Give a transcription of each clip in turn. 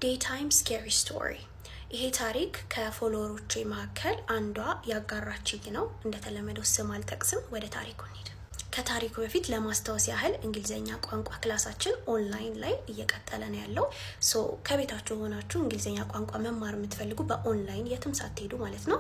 ዴይታይም ስኬሪ ስቶሪ። ይሄ ታሪክ ከፎሎወሮቼ መካከል አንዷ ያጋራችኝ ነው። እንደተለመደው ስም አልጠቅስም። ወደ ታሪኩ እንሂድ። ከታሪኩ በፊት ለማስታወስ ያህል እንግሊዘኛ ቋንቋ ክላሳችን ኦንላይን ላይ እየቀጠለ ነው ያለው። ሶ ከቤታችሁ ሆናችሁ እንግሊዘኛ ቋንቋ መማር የምትፈልጉ በኦንላይን የትም ሳትሄዱ ማለት ነው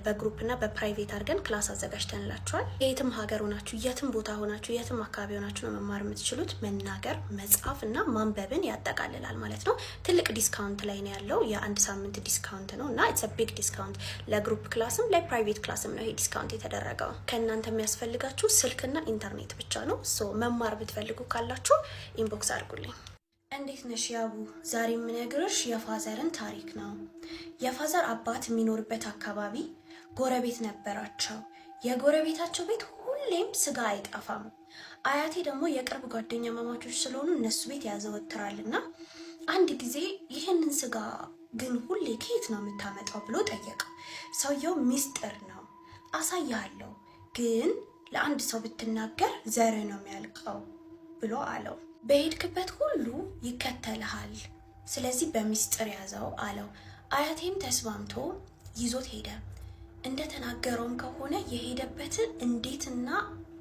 በግሩፕ እና በፕራይቬት አድርገን ክላስ አዘጋጅተንላችኋል። የትም ሀገር ሆናችሁ የትም ቦታ ሆናችሁ የትም አካባቢ ሆናችሁ ነው መማር የምትችሉት። መናገር፣ መጻፍ እና ማንበብን ያጠቃልላል ማለት ነው። ትልቅ ዲስካውንት ላይ ነው ያለው። የአንድ ሳምንት ዲስካውንት ነው እና ኢትስ ቢግ ዲስካውንት። ለግሩፕ ክላስም ለፕራይቬት ክላስም ነው ይሄ ዲስካውንት የተደረገው። ከእናንተ የሚያስፈልጋችሁ ስልክና ኢንተርኔት ብቻ ነው። ሶ መማር ብትፈልጉ ካላችሁ ኢንቦክስ አድርጉልኝ። እንዴት ነሽ ያቡ? ዛሬ የምነግርሽ የፋዘርን ታሪክ ነው። የፋዘር አባት የሚኖርበት አካባቢ ጎረቤት ነበራቸው። የጎረቤታቸው ቤት ሁሌም ስጋ አይጠፋም። አያቴ ደግሞ የቅርብ ጓደኛ ማማቾች ስለሆኑ እነሱ ቤት ያዘወትራልና አንድ ጊዜ ይህንን ስጋ ግን ሁሌ ከየት ነው የምታመጣው ብሎ ጠየቀው። ሰውየው ሚስጥር ነው አሳያለሁ፣ ግን ለአንድ ሰው ብትናገር ዘር ነው የሚያልቀው ብሎ አለው። በሄድክበት ሁሉ ይከተልሃል፣ ስለዚህ በሚስጥር ያዘው አለው። አያቴም ተስማምቶ ይዞት ሄደ። እንደተናገረውም ከሆነ የሄደበትን እንዴትና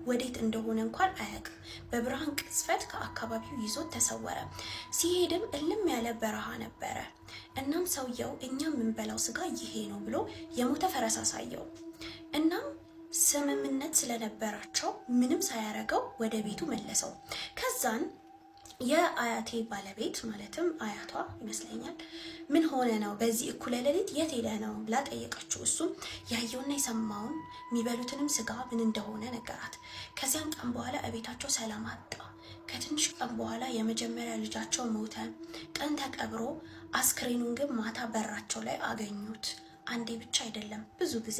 ወዴት እንደሆነ እንኳን አያውቅም። በብርሃን ቅጽበት ከአካባቢው ይዞት ተሰወረ። ሲሄድም እልም ያለ በረሃ ነበረ። እናም ሰውየው እኛ የምንበላው ስጋ ይሄ ነው ብሎ የሞተ ፈረስ አሳየው። እናም ስምምነት ስለነበራቸው ምንም ሳያረገው ወደ ቤቱ መለሰው። ከዛን የአያቴ ባለቤት ማለትም አያቷ ይመስለኛል ምን ሆነ ነው በዚህ እኩለ ሌሊት የት ሄደ ነው ብላ ጠየቀችው። እሱም ያየውና የሰማውን የሚበሉትንም ስጋ ምን እንደሆነ ነገራት። ከዚያን ቀን በኋላ እቤታቸው ሰላም አጣ። ከትንሽ ቀን በኋላ የመጀመሪያ ልጃቸው ሞተ። ቀን ተቀብሮ አስክሬኑን ግን ማታ በራቸው ላይ አገኙት። አንዴ ብቻ አይደለም ብዙ ጊዜ።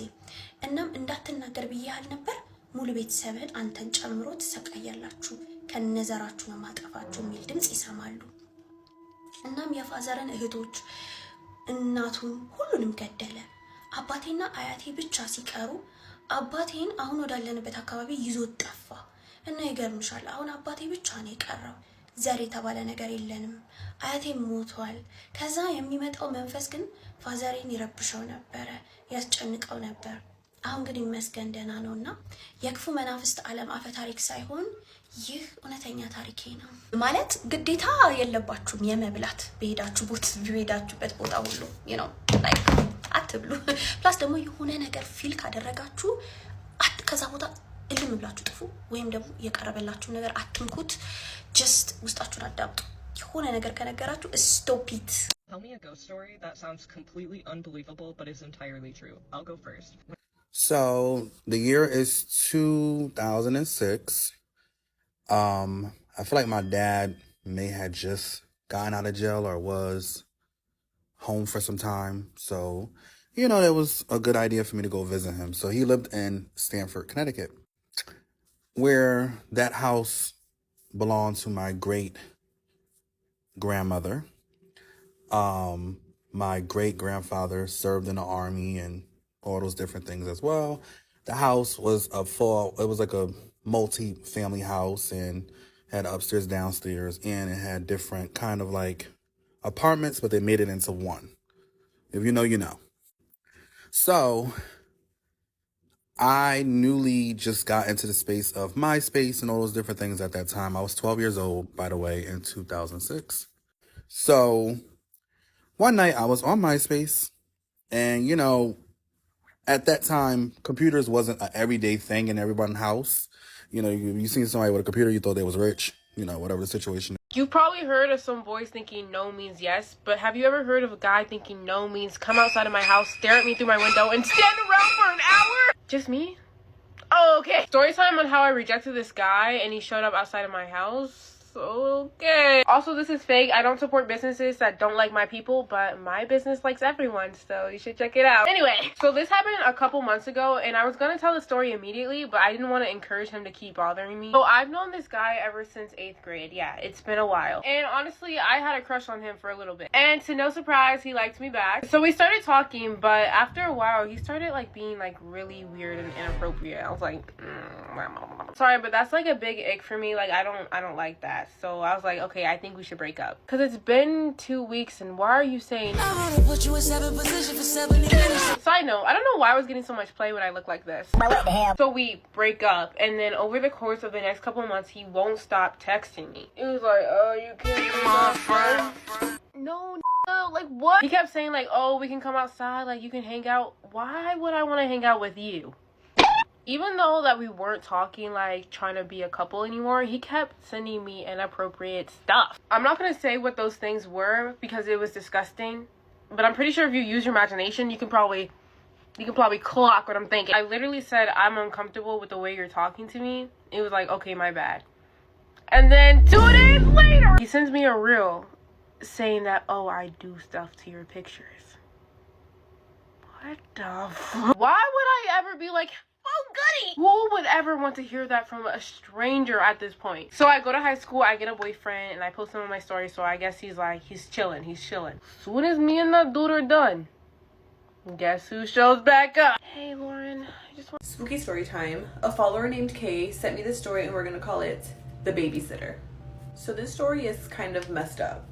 እናም እንዳትናገር ብዬሃል ነበር፣ ሙሉ ቤተሰብህን አንተን ጨምሮ ትሰቃያላችሁ፣ ከነዘራችሁ ነው ማጠፋችሁ የሚል ድምጽ ይሰማሉ። እናም የፋዘርን እህቶች እናቱን ሁሉንም ገደለ። አባቴና አያቴ ብቻ ሲቀሩ አባቴን አሁን ወዳለንበት አካባቢ ይዞት ጠፋ እና ይገርምሻል አሁን አባቴ ብቻ ነው የቀረው። ዘር የተባለ ነገር የለንም። አያቴም ሞቷል። ከዛ የሚመጣው መንፈስ ግን ፋዘሬን ይረብሸው ነበረ፣ ያስጨንቀው ነበር። አሁን ግን ይመስገን ደህና ነውና የክፉ መናፍስት ዓለም አፈ ታሪክ ሳይሆን ይህ እውነተኛ ታሪኬ ነው። ማለት ግዴታ የለባችሁም የመብላት በሄዳችሁበት ቦታ ሁሉ ነው ላይክ አትብሉ። ፕላስ ደግሞ የሆነ ነገር ፊል ካደረጋችሁ ከዛ ቦታ እልም ብላችሁ ጥፉ፣ ወይም ደግሞ የቀረበላችሁ ነገር አትንኩት። ጀስት ውስጣችሁን አዳምጡ። የሆነ ነገር ከነገራችሁ ስቶፕ ኢት። Tell me a ghost story that sounds completely unbelievable but is entirely true. I'll go first. So the year is 2006. I feel like my dad may have just gotten out of jail or was home for some time. So, it was a good idea for me to go visit him. So he lived in Stamford, Connecticut, where that house belonged to my great grandmother. My great grandfather served in the army and all those different things as well. The house was it was like a multi-family house and had upstairs, downstairs, and it had different kind of like apartments, but they made it into one. If you know, you know. So I newly just got into the space of MySpace and all those different things at that time. I was 12 years old, by the way, in 2006. So one night I was on MySpace and, at that time, computers wasn't an everyday thing in everybody's house. You seen somebody with a computer, you thought they was rich, whatever the situation. You probably heard of some boys thinking no means yes, but have you ever heard of a guy thinking no means come outside of my house, stare at me through my window, and stand around for an hour? Just me? Oh, okay. Story time on how I rejected this guy and he showed up outside of my house. Okay. Also, this is fake. I don't support businesses that don't like my people, but my business likes everyone, so you should check it out. Anyway, so this happened a couple months ago, and I was gonna tell the story immediately, but I didn't want to encourage him to keep bothering me. So I've known this guy ever since 8th grade. Yeah, it's been a while. And honestly, I had a crush on him for a little bit. And to no surprise, he liked me back. So we started talking, but after a while, he started being really weird and inappropriate. I was like, sorry, but that's a big ick for me. I don't like that. that. So I was like, okay, I think we should break up. Because it's been 2 weeks, and why are you saying... Put you in 7th position for 70 minutes. Side note, I don't know why I was getting so much play when I look like this. So we break up, and then over the course of the next couple of months, he won't stop texting me. It was like, oh, you can't be my friend. No, like what? He kept saying like, oh, we can come outside, like you can hang out. Why would I want to hang out with you? Even though that we weren't talking like trying to be a couple anymore, he kept sending me inappropriate stuff. I'm not gonna say what those things were because it was disgusting, but I'm pretty sure if you use your imagination, you can probably clock what I'm thinking. I literally said, I'm uncomfortable with the way you're talking to me. It was like, okay, my bad. And then 2 days later, he sends me a reel saying that, oh, I do stuff to your pictures. What the fuck? Why would I ever be like, oh, goody? Who would ever want to hear that from a stranger at this point? So I go to high school, I get a boyfriend, and I post him on my story, so I guess he's chilling. Soon as me and that dude are done, guess who shows back up? Hey, Lauren, I just want... Spooky story time. A follower named Kay sent me this story, and we're gonna call it The Babysitter. So this story is kind of messed up.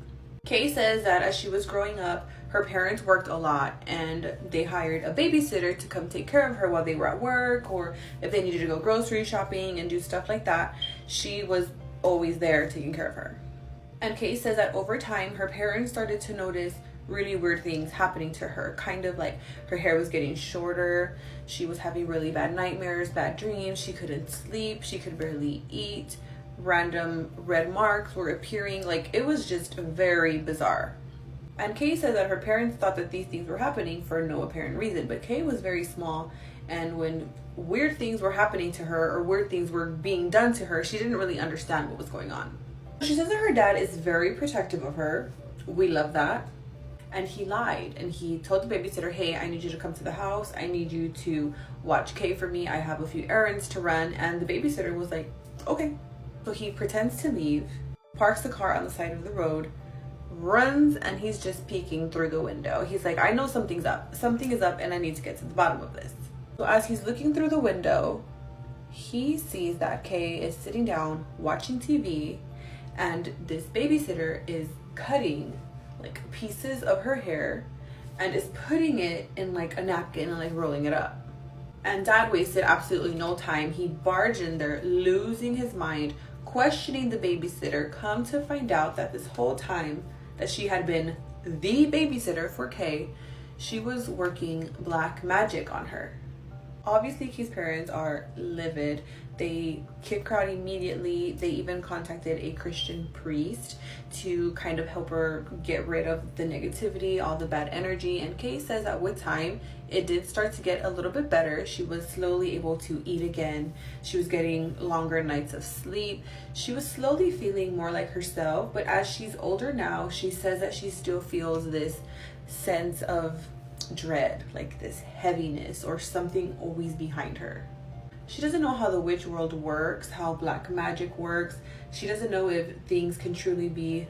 Kay says that as she was growing up, her parents worked a lot and they hired a babysitter to come take care of her while they were at work, or if they needed to go grocery shopping and do stuff like that, she was always there taking care of her. And Kay says that over time, her parents started to notice really weird things happening to her, kind of like her hair was getting shorter, she was having really bad nightmares, bad dreams, she couldn't sleep, she could barely eat, random red marks were appearing, like it was just very bizarre. And Kay said that her parents thought that these things were happening for no apparent reason, but Kay was very small, and when weird things were happening to her or weird things were being done to her, she didn't really understand what was going on. She says that her dad is very protective of her. We love that. And he lied, and he told the babysitter, hey, I need you to come to the house, I need you to watch Kay for me, I have a few errands to run. And the babysitter was like, okay. So he pretends to leave, parks the car on the side of the road, runs, and he's just peeking through the window. He's like, I know something's up. Something is up and I need to get to the bottom of this. So as he's looking through the window, he sees that Kay is sitting down watching TV, and this babysitter is cutting like pieces of her hair and is putting it in like a napkin and like rolling it up. And dad wasted absolutely no time. He barged in there, losing his mind, questioning the babysitter. Come to find out that this whole time that she had been the babysitter for Kay, she was working black magic on her. Obviously, Kay's parents are livid. They kick her out immediately. They even contacted a Christian priest to kind of help her get rid of the negativity, all the bad energy. And Kay says that with time, it did start to get a little bit better. She was slowly able to eat again. She was getting longer nights of sleep. She was slowly feeling more like herself. But as she's older now, she says that she still feels this sense of dread, like this heaviness or something always behind her. She doesn't know how the witch world works, how black magic works. She doesn't know if things can truly be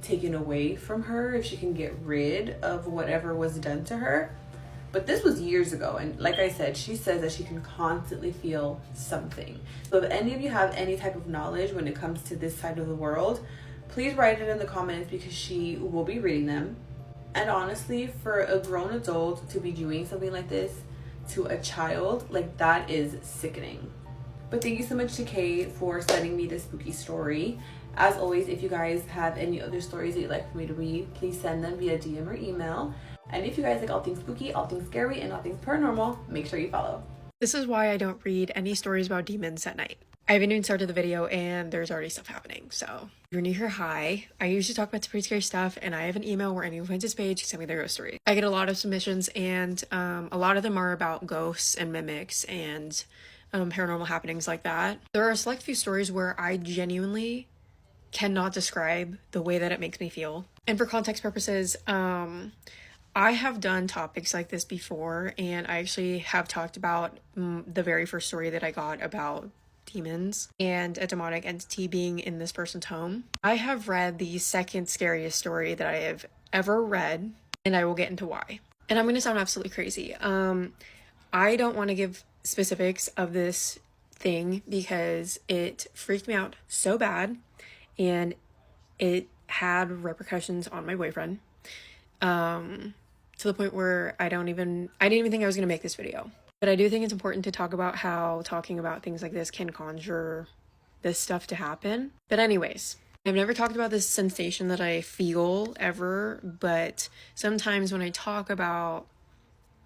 taken away from her, if she can get rid of whatever was done to her. But this was years ago, and like I said, she says that she can constantly feel something. So if any of you have any type of knowledge when it comes to this side of the world, please write it in the comments because she will be reading them. And honestly, for a grown adult to be doing something like this to a child, like that is sickening. But thank you so much to Kay for sending me this spooky story. As always, if you guys have any other stories that you'd like for me to read, please send them via DM or email. And if you guys like all things spooky, all things scary, and all things paranormal, make sure you follow. This is why I don't read any stories about demons at night. I haven't even started the video and there's already stuff happening, so if you're new here, hi. I usually talk about some pretty scary stuff, and I have an email where anyone finds this page can send me their ghost story. I get a lot of submissions, and a lot of them are about ghosts and mimics and paranormal happenings like that. There are a select few stories where I genuinely cannot describe the way that it makes me feel. And for context purposes, I have done topics like this before, and I actually have talked about the very first story that I got about demons and a demonic entity being in this person's home. I have read the second scariest story that I have ever read, and I will get into why. And I'm going to sound absolutely crazy. I don't want to give specifics of this thing because it freaked me out so bad, and it had repercussions on my boyfriend, to the point where I didn't even think I was gonna make this video. But I do think it's important to talk about how talking about things like this can conjure this stuff to happen. But anyways, I've never talked about this sensation that I feel ever, but sometimes when I talk about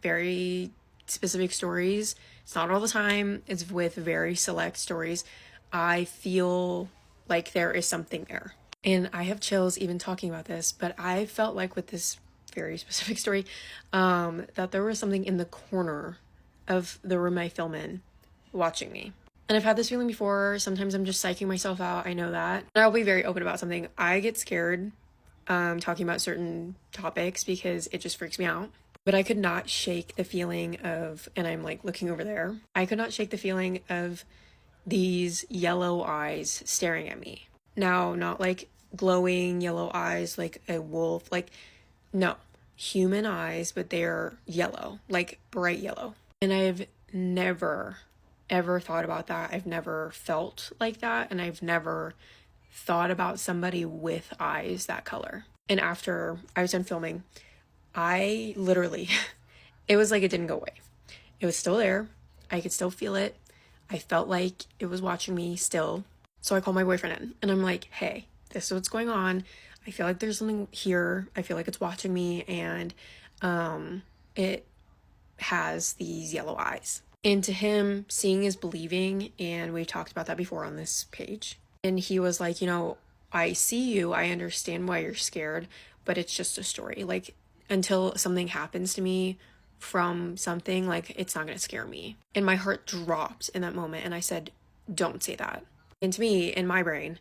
very specific stories, it's not all the time, it's with very select stories, I feel like there is something there. And I have chills even talking about this, but I felt like with this very specific story, that there was something in the corner of the room I film in watching me. And I've had this feeling before. Sometimes I'm just psyching myself out. I know that. And I'll be very open about something. I get scared talking about certain topics because it just freaks me out. But I could not shake the feeling of, and I'm like looking over there, I could not shake the feeling of these yellow eyes staring at me. Now, not like glowing yellow eyes like a wolf, like, no, human eyes, but they're yellow, like bright yellow. And I've never ever thought about that. I've never felt like that, and I've never thought about somebody with eyes that color. And after I was done filming, I literally, it was like it didn't go away. It was still there. I could still feel it. I felt like it was watching me still. So I called my boyfriend in and I'm like, hey, this is what's going on. I feel like there's something here. I feel like it's watching me, and it has these yellow eyes. And to him, seeing is believing, and we've talked about that before on this page. And he was like, I see you, I understand why you're scared, but it's just a story. Like, until something happens to me from something, like, it's not gonna scare me. And my heart dropped in that moment, and I said, don't say that. And to me, in my brain,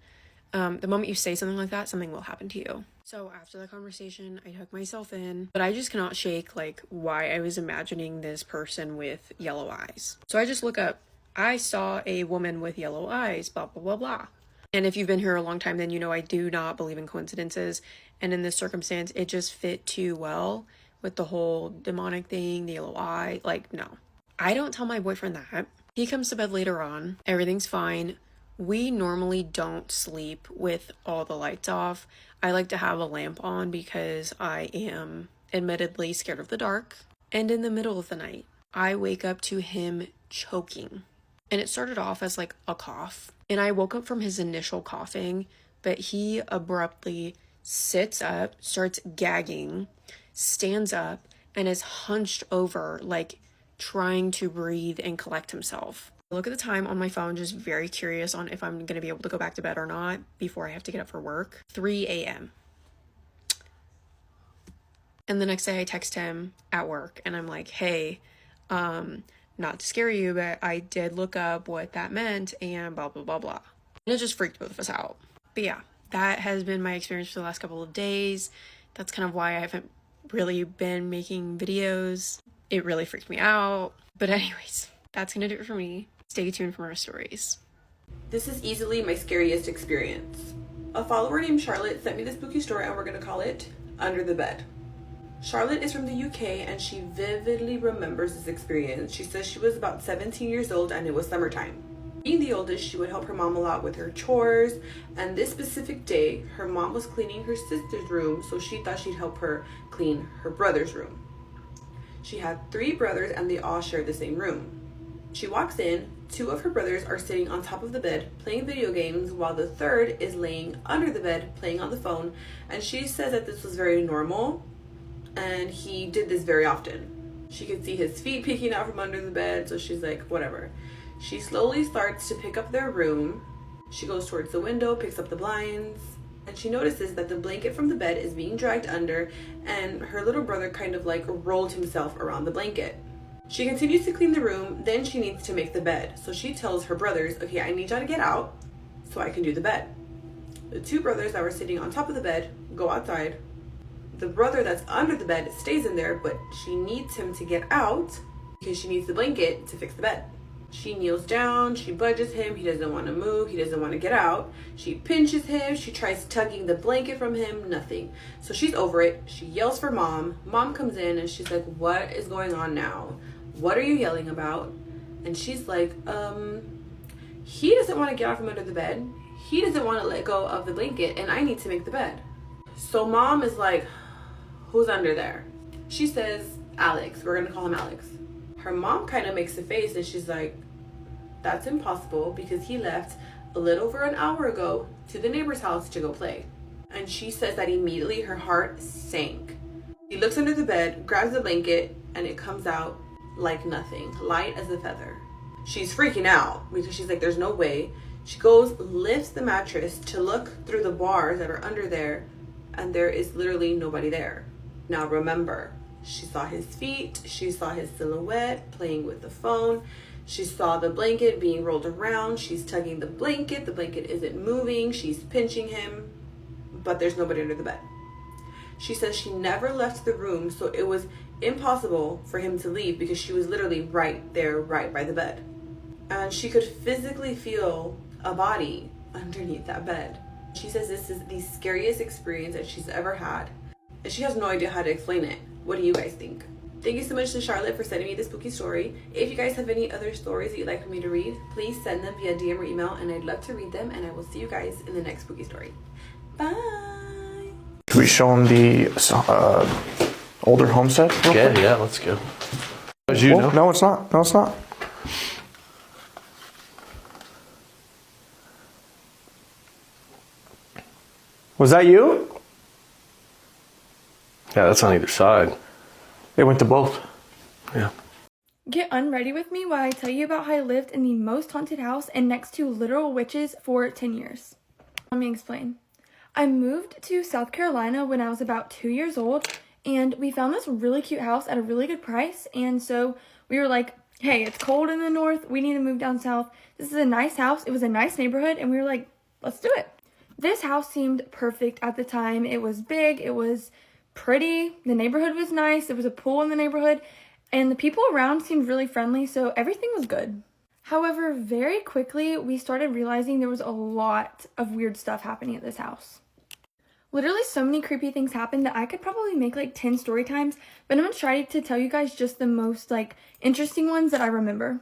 the moment you say something like that, something will happen to you. So after the conversation, I took myself in, but I just cannot shake like why I was imagining this person with yellow eyes. So I just look up, I saw a woman with yellow eyes, blah, blah, blah, blah. And if you've been here a long time, then you know I do not believe in coincidences. And in this circumstance, it just fit too well with the whole demonic thing, the yellow eye. Like, no. I don't tell my boyfriend that. He comes to bed later on. Everything's fine. We normally don't sleep with all the lights off. I like to have a lamp on because I am admittedly scared of the dark. And in the middle of the night, I wake up to him choking. And it started off as like a cough. And I woke up from his initial coughing, but he abruptly sits up, starts gagging, stands up, and is hunched over, like trying to breathe and collect himself. I look at the time on my phone, just very curious on if I'm going to be able to go back to bed or not before I have to get up for work. 3 a.m. And the next day I text him at work and I'm like, hey, not to scare you, but I did look up what that meant and blah, blah, blah, blah. And it just freaked both of us out. But yeah, that has been my experience for the last couple of days. That's kind of why I haven't really been making videos. It really freaked me out. But anyways, that's going to do it for me. Stay tuned for more stories. This is easily my scariest experience. A follower named Charlotte sent me this spooky story, and we're going to call it Under the Bed. Charlotte is from the UK and she vividly remembers this experience. She says she was about 17 years old and it was summertime. Being the oldest, she would help her mom a lot with her chores, and this specific day, her mom was cleaning her sister's room, so she thought she'd help her clean her brother's room. She had 3 brothers and they all shared the same room. She walks in, 2 of her brothers are sitting on top of the bed playing video games while the third is laying under the bed playing on the phone, and she says that this was very normal and he did this very often. She could see his feet peeking out from under the bed, so she's like, whatever. She slowly starts to pick up their room. She goes towards the window, picks up the blinds, and she notices that the blanket from the bed is being dragged under, and her little brother kind of like rolled himself around the blanket. She continues to clean the room, then she needs to make the bed. So she tells her brothers, okay, I need y'all to get out so I can do the bed. The 2 brothers that were sitting on top of the bed go outside. The brother that's under the bed stays in there, but she needs him to get out because she needs the blanket to fix the bed. She kneels down, she budges him, he doesn't want to move, he doesn't want to get out. She pinches him, she tries tugging the blanket from him, nothing. So she's over it, she yells for mom. Mom comes in and she's like, what is going on now? What are you yelling about? And she's like, he doesn't want to get out from under the bed. he doesn't want to let go of the blanket and I need to make the bed. So mom is like, who's under there? She says, Alex. We're gonna call him Alex. Her mom kind of makes a face and she's like, that's impossible because he left a little over an hour ago to the neighbor's house to go play. And she says that immediately her heart sank. She looks under the bed, grabs the blanket, and it comes out like nothing, light as a feather. She's freaking out because she's like, there's no way. She goes, lifts the mattress to look through the bars that are under there, and there is literally nobody there. Now remember, she saw his feet, she saw his silhouette playing with the phone, she saw the blanket being rolled around, she's tugging the blanket isn't moving, she's pinching him, but there's nobody under the bed. She says she never left the room, so it was impossible for him to leave because she was literally right there, right by the bed. And she could physically feel a body underneath that bed. She says this is the scariest experience that she's ever had, and she has no idea how to explain it. What do you guys think? Thank you so much to Charlotte for sending me this spooky story. If you guys have any other stories that you'd like for me to read, please send them via DM or email, and I'd love to read them, and I will see you guys in the next spooky story. Bye! Can we show them the older homestead? Yeah, let's go. As you know. No, it's not. No, it's not. Was that you? Yeah, that's on either side. They went to both. Yeah. Get unready with me while I tell you about how I lived in the most haunted house and next to literal witches for 10 years. Let me explain. I moved to South Carolina when I was about 2 years old, and we found this really cute house at a really good price, and so we were like, hey, it's cold in the north, we need to move down south. This is a nice house, it was a nice neighborhood, and we were like, let's do it. This house seemed perfect at the time. It was big, it was pretty, the neighborhood was nice, there was a pool in the neighborhood, and the people around seemed really friendly, so everything was good. However, very quickly, we started realizing there was a lot of weird stuff happening at this house. Literally so many creepy things happened that I could probably make like 10 story times, but I'm gonna try to tell you guys just the most like interesting ones that I remember.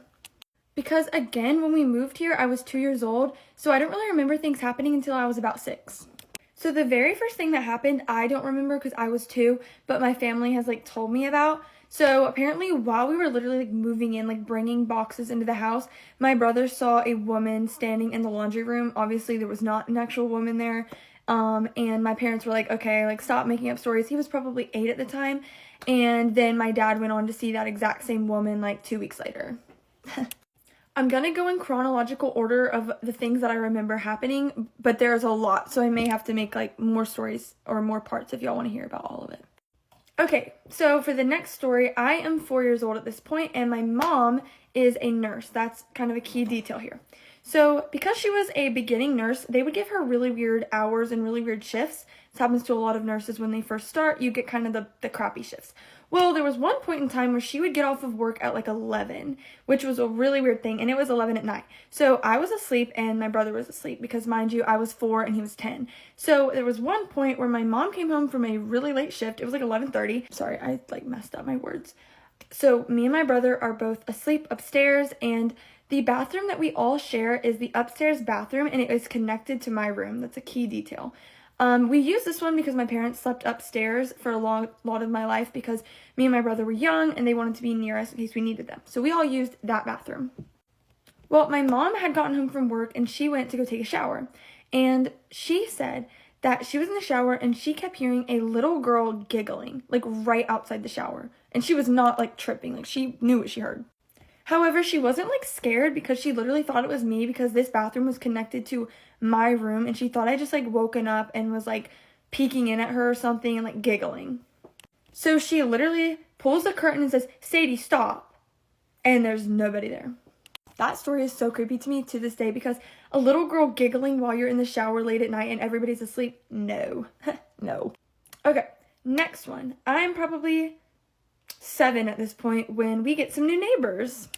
Because again, when we moved here, I was 2 years old, so I don't really remember things happening until I was about 6. So the very first thing that happened, I don't remember because I was 2, but my family has like told me about. So apparently while we were literally like moving in, like bringing boxes into the house, my brother saw a woman standing in the laundry room. Obviously there was not an actual woman there. And my parents were like, okay, like stop making up stories. He was probably 8 at the time. And then my dad went on to see that exact same woman like 2 weeks later. I'm gonna go in chronological order of the things that I remember happening, but there's a lot, so I may have to make like more stories or more parts if y'all want to hear about all of it. Okay, so for the next story, I am 4 years old at this point, and my mom is a nurse. That's kind of a key detail here. So because she was a beginning nurse, they would give her really weird hours and really weird shifts. This happens to a lot of nurses when they first start. You get kind of the crappy shifts. Well, there was one point in time where she would get off of work at like 11, which was a really weird thing, and it was 11 at night. So I was asleep and my brother was asleep because, mind you, I was 4 and he was 10. So there was one point where my mom came home from a really late shift. It was like 11:30. Sorry, I like messed up my words. So me and my brother are both asleep upstairs, and the bathroom that we all share is the upstairs bathroom, and it is connected to my room. That's a key detail. We used this one because my parents slept upstairs for a lot of my life because me and my brother were young and they wanted to be near us in case we needed them. So we all used that bathroom. Well, my mom had gotten home from work and she went to go take a shower. And she said that she was in the shower and she kept hearing a little girl giggling, like right outside the shower. And she was not like tripping, like she knew what she heard. However, she wasn't like scared because she literally thought it was me because this bathroom was connected to my room and she thought I just like woken up and was like peeking in at her or something and like giggling. So she literally pulls the curtain and says, "Sadie, stop." And there's nobody there. That story is so creepy to me to this day because a little girl giggling while you're in the shower late at night and everybody's asleep? No. No. Okay, next one. I'm probably 7 at this point when we get some new neighbors.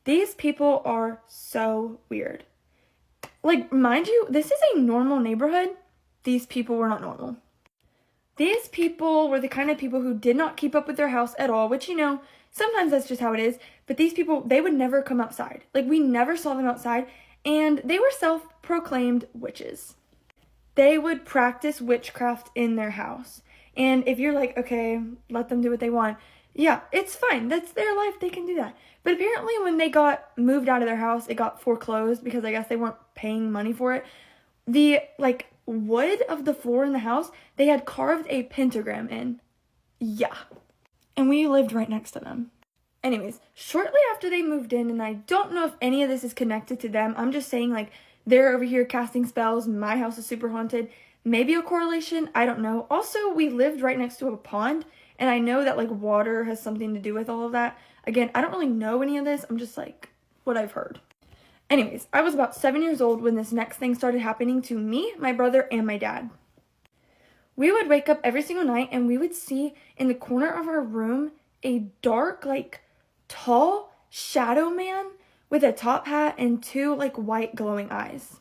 These people are so weird. Like, mind you, this is a normal neighborhood. These people were not normal. These people were the kind of people who did not keep up with their house at all, which, you know, sometimes that's just how it is. But these people, they would never come outside. Like, we never saw them outside. and they were self-proclaimed witches. They would practice witchcraft in their house. And if you're like, okay, let them do what they want, yeah, it's fine. That's their life. They can do that. But apparently when they got moved out of their house, it got foreclosed because I guess they weren't paying money for it. The, like, wood of the floor in the house, they had carved a pentagram in. Yeah. And we lived right next to them. Anyways, shortly after they moved in, and I don't know if any of this is connected to them, I'm just saying, like, they're over here casting spells, my house is super haunted. Maybe a correlation, I don't know. Also, we lived right next to a pond, and I know that, like, water has something to do with all of that. Again, I don't really know any of this, I'm just, like, what I've heard. Anyways, I was about 7 years old when this next thing started happening to me, my brother, and my dad. We would wake up every single night, and we would see in the corner of our room a dark, like, tall shadow man with a top hat and two, like, white glowing eyes.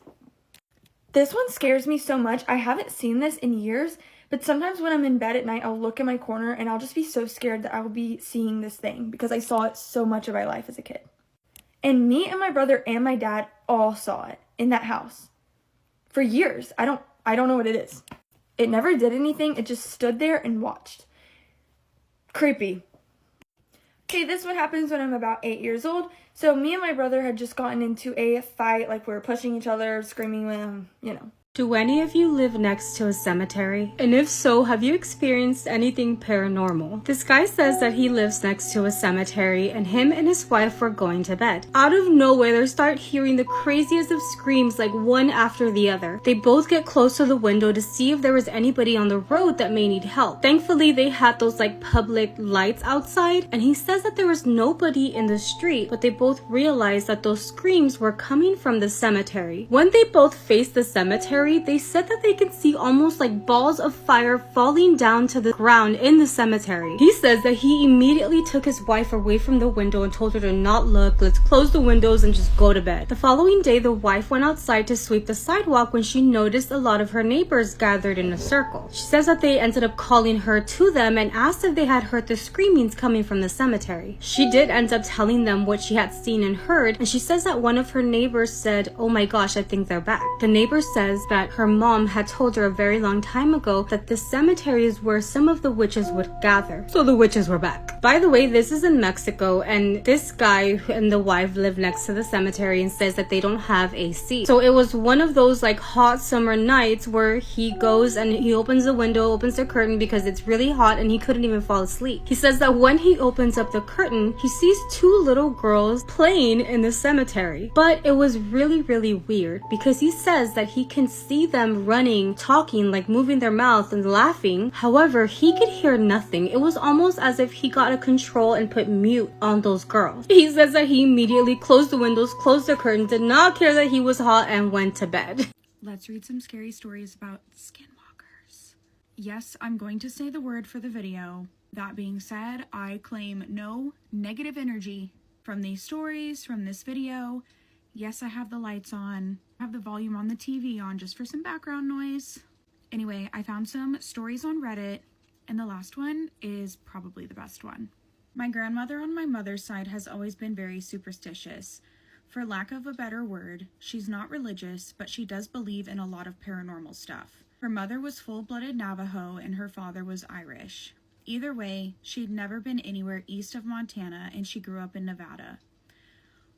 This one scares me so much. I haven't seen this in years, but sometimes when I'm in bed at night, I'll look in my corner and I'll just be so scared that I will be seeing this thing because I saw it so much of my life as a kid. And me and my brother and my dad all saw it in that house for years. I don't know what it is. It never did anything. It just stood there and watched. Creepy. Okay, this is what happens when I'm about 8 years old. So me and my brother had just gotten into a fight, like we were pushing each other, screaming, you know. Do any of you live next to a cemetery? And if so, have you experienced anything paranormal? This guy says that he lives next to a cemetery and him and his wife were going to bed. Out of nowhere, they start hearing the craziest of screams, like one after the other. They both get close to the window to see if there was anybody on the road that may need help. Thankfully, they had those like public lights outside, and he says that there was nobody in the street, but they both realized that those screams were coming from the cemetery. When they both faced the cemetery, they said that they could see almost like balls of fire falling down to the ground in the cemetery. He says that he immediately took his wife away from the window and told her to not look, let's close the windows and just go to bed. The following day, the wife went outside to sweep the sidewalk when she noticed a lot of her neighbors gathered in a circle. She says that they ended up calling her to them and asked if they had heard the screamings coming from the cemetery. She did end up telling them what she had seen and heard, and she says that one of her neighbors said, "Oh my gosh, I think they're back." The neighbor says that her mom had told her a very long time ago that the cemetery is where some of the witches would gather. So the witches were back. By the way, this is in Mexico, and this guy and the wife live next to the cemetery and says that they don't have AC. So it was one of those like hot summer nights where he goes and he opens the window, opens the curtain because it's really hot and he couldn't even fall asleep. He says that when he opens up the curtain, he sees two little girls playing in the cemetery. But it was really, really weird because he says that he can see them running, talking, like moving their mouths and laughing. However, he could hear nothing. It was almost as if he got a control and put mute on those girls. He says that he immediately closed the windows, closed the curtain, did not care that he was hot, and went to bed. Let's read some scary stories about skinwalkers. Yes, I'm going to say the word for the video. That being said, I claim no negative energy from these stories, from this video. Yes, I have the lights on. I have the volume on the TV on just for some background noise. Anyway, I found some stories on Reddit, and the last one is probably the best one. My grandmother on my mother's side has always been very superstitious. For lack of a better word, she's not religious, but she does believe in a lot of paranormal stuff. Her mother was full-blooded Navajo and her father was Irish. Either way, she'd never been anywhere east of Montana and she grew up in Nevada.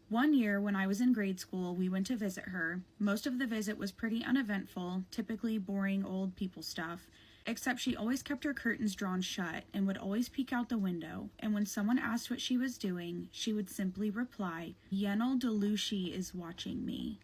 One year, when I was in grade school, we went to visit her. Most of the visit was pretty uneventful, typically boring old people stuff, except she always kept her curtains drawn shut and would always peek out the window, and when someone asked what she was doing, she would simply reply, "Yenel Delushi is watching me."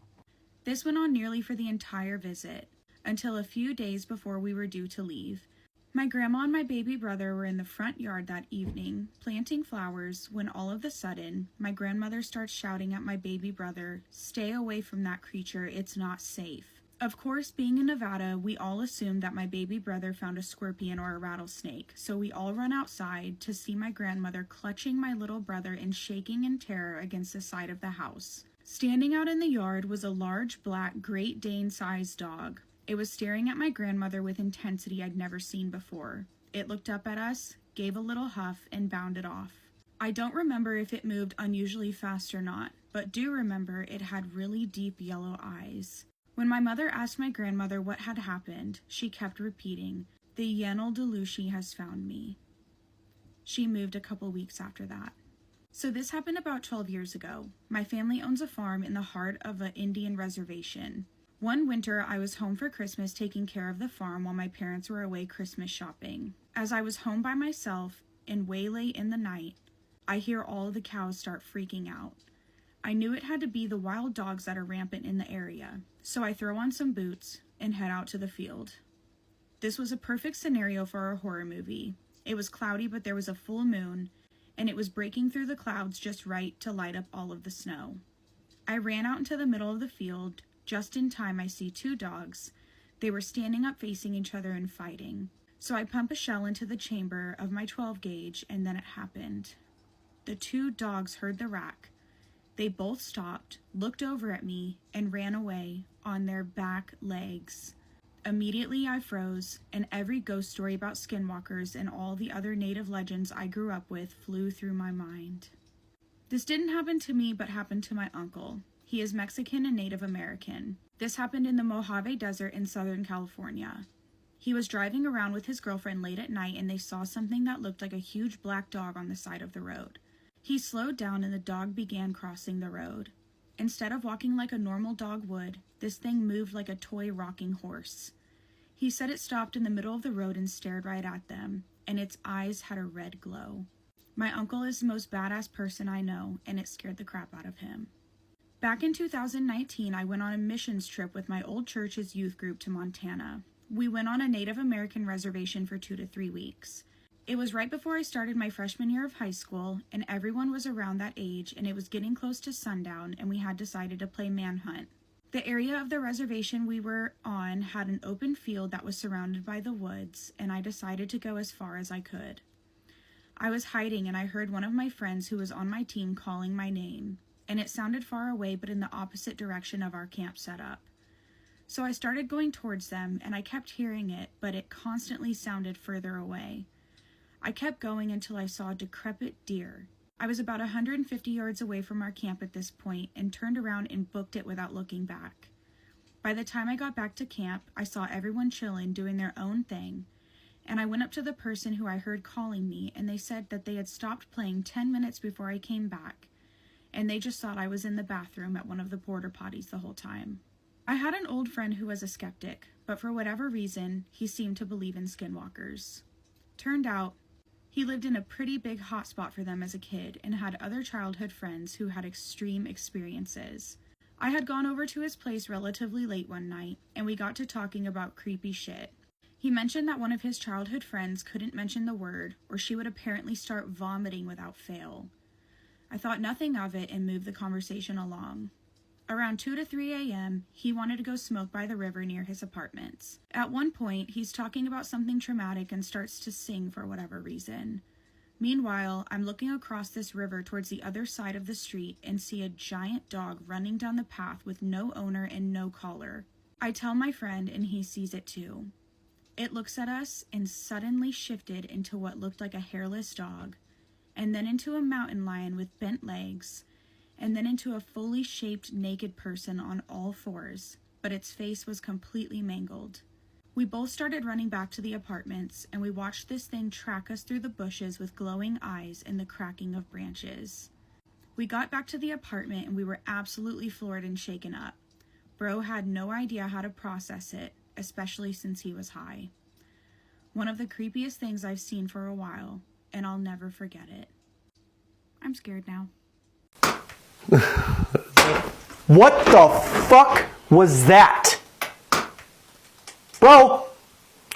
This went on nearly for the entire visit, until a few days before we were due to leave. My grandma and my baby brother were in the front yard that evening, planting flowers, when all of a sudden, my grandmother starts shouting at my baby brother, "Stay away from that creature, it's not safe." Of course, being in Nevada, we all assumed that my baby brother found a scorpion or a rattlesnake, so we all run outside to see my grandmother clutching my little brother and shaking in terror against the side of the house. Standing out in the yard was a large black Great Dane-sized dog. It was staring at my grandmother with intensity I'd never seen before. It looked up at us, gave a little huff, and bounded off. I don't remember if it moved unusually fast or not. but do remember it had really deep yellow eyes. When my mother asked my grandmother what had happened, she kept repeating, "The Yenel Delushi has found me." She moved a couple weeks after that. So this happened about 12 years ago. My family owns a farm in the heart of an Indian reservation. One winter, I was home for Christmas taking care of the farm while my parents were away Christmas shopping. As I was home by myself, and way late in the night, I hear all of the cows start freaking out. I knew it had to be the wild dogs that are rampant in the area, so I throw on some boots and head out to the field. This was a perfect scenario for a horror movie. It was cloudy, but there was a full moon, and it was breaking through the clouds just right to light up all of the snow. I ran out into the middle of the field. Just in time, I see two dogs. They were standing up facing each other and fighting. So I pump a shell into the chamber of my 12 gauge, and then it happened. The two dogs heard the rack. They both stopped, looked over at me, and ran away on their back legs. Immediately I froze, and every ghost story about skinwalkers and all the other native legends I grew up with flew through my mind. This didn't happen to me, but happened to my uncle. He is Mexican and Native American. This happened in the Mojave Desert in Southern California. He was driving around with his girlfriend late at night, and they saw something that looked like a huge black dog on the side of the road. He slowed down, and the dog began crossing the road. Instead of walking like a normal dog would, this thing moved like a toy rocking horse. He said it stopped in the middle of the road and stared right at them, and its eyes had a red glow. My uncle is the most badass person I know, and it scared the crap out of him. Back in 2019, I went on a missions trip with my old church's youth group to Montana. We went on a Native American reservation for 2 to 3 weeks. It was right before I started my freshman year of high school, and everyone was around that age, and it was getting close to sundown, and we had decided to play manhunt. The area of the reservation we were on had an open field that was surrounded by the woods, and I decided to go as far as I could. I was hiding, and I heard one of my friends who was on my team calling my name, and it sounded far away but in the opposite direction of our camp setup. So I started going towards them, and I kept hearing it, but it constantly sounded further away. I kept going until I saw a decrepit deer. I was about 150 yards away from our camp at this point and turned around and booked it without looking back. By the time I got back to camp, I saw everyone chilling, doing their own thing, and I went up to the person who I heard calling me, and they said that they had stopped playing 10 minutes before I came back, and they just thought I was in the bathroom at one of the porta potties the whole time. I had an old friend who was a skeptic, but for whatever reason, he seemed to believe in skinwalkers. Turned out, he lived in a pretty big hotspot for them as a kid and had other childhood friends who had extreme experiences. I had gone over to his place relatively late one night, and we got to talking about creepy shit. He mentioned that one of his childhood friends couldn't mention the word, or she would apparently start vomiting without fail. I thought nothing of it and moved the conversation along. Around 2 to 3 a.m., he wanted to go smoke by the river near his apartments. At one point, he's talking about something traumatic and starts to sing for whatever reason. Meanwhile, I'm looking across this river towards the other side of the street and see a giant dog running down the path with no owner and no collar. I tell my friend, and he sees it too. It looks at us and suddenly shifted into what looked like a hairless dog, and then into a mountain lion with bent legs, and then into a fully shaped naked person on all fours, but its face was completely mangled. We both started running back to the apartments, and we watched this thing track us through the bushes with glowing eyes and the cracking of branches. We got back to the apartment, and we were absolutely floored and shaken up. Bro had no idea how to process it, especially since he was high. One of the creepiest things I've seen for a while, and I'll never forget it. I'm scared now. What the fuck was that? Bro!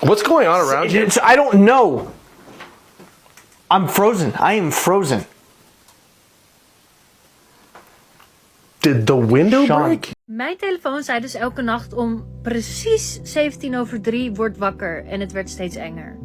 What's going on around you? I don't know. I'm frozen. I am frozen. Did the window Sean. break? Mijn telefoon zei dus elke nacht om precies 3:17 word wakker en het werd steeds enger.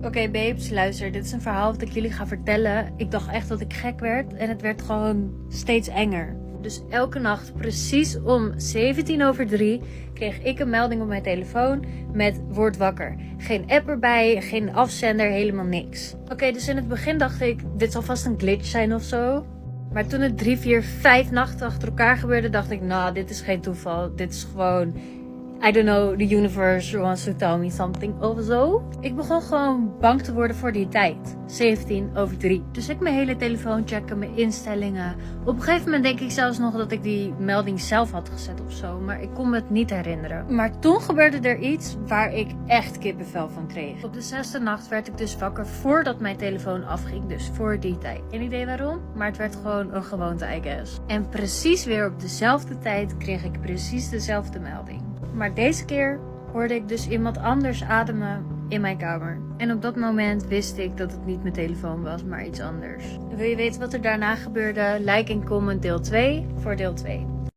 Oké, babes, luister, dit is een verhaal dat ik jullie ga vertellen. Ik dacht echt dat ik gek werd en het werd gewoon steeds enger. Dus elke nacht precies om 3:17 kreeg ik een melding op mijn telefoon met word wakker. Geen app erbij, geen afzender, helemaal niks. Oké, dus in het begin dacht ik, dit zal vast een glitch zijn of zo. Maar toen het 3, 4, 5 nachten achter elkaar gebeurde, dacht ik, nou, dit is geen toeval. Dit is gewoon, I don't know, the universe wants to tell me something of zo. Ik begon gewoon bang te worden voor die tijd. 2:17. Dus ik mijn hele telefoon checken, mijn instellingen. Op een gegeven moment denk ik zelfs nog dat ik die melding zelf had gezet of zo. Maar ik kon me het niet herinneren. Maar toen gebeurde er iets waar ik echt kippenvel van kreeg. Op de 6e nacht werd ik dus wakker voordat mijn telefoon afging. Dus voor die tijd. Geen idee waarom, maar het werd gewoon een gewoonte, I guess. En precies weer op dezelfde tijd kreeg ik precies dezelfde melding. Maar deze keer hoorde ik dus iemand anders ademen in mijn kamer. En op dat moment wist ik dat het niet mijn telefoon was, maar iets anders. Wil je weten wat er daarna gebeurde? Like en comment deel 2 voor deel 2.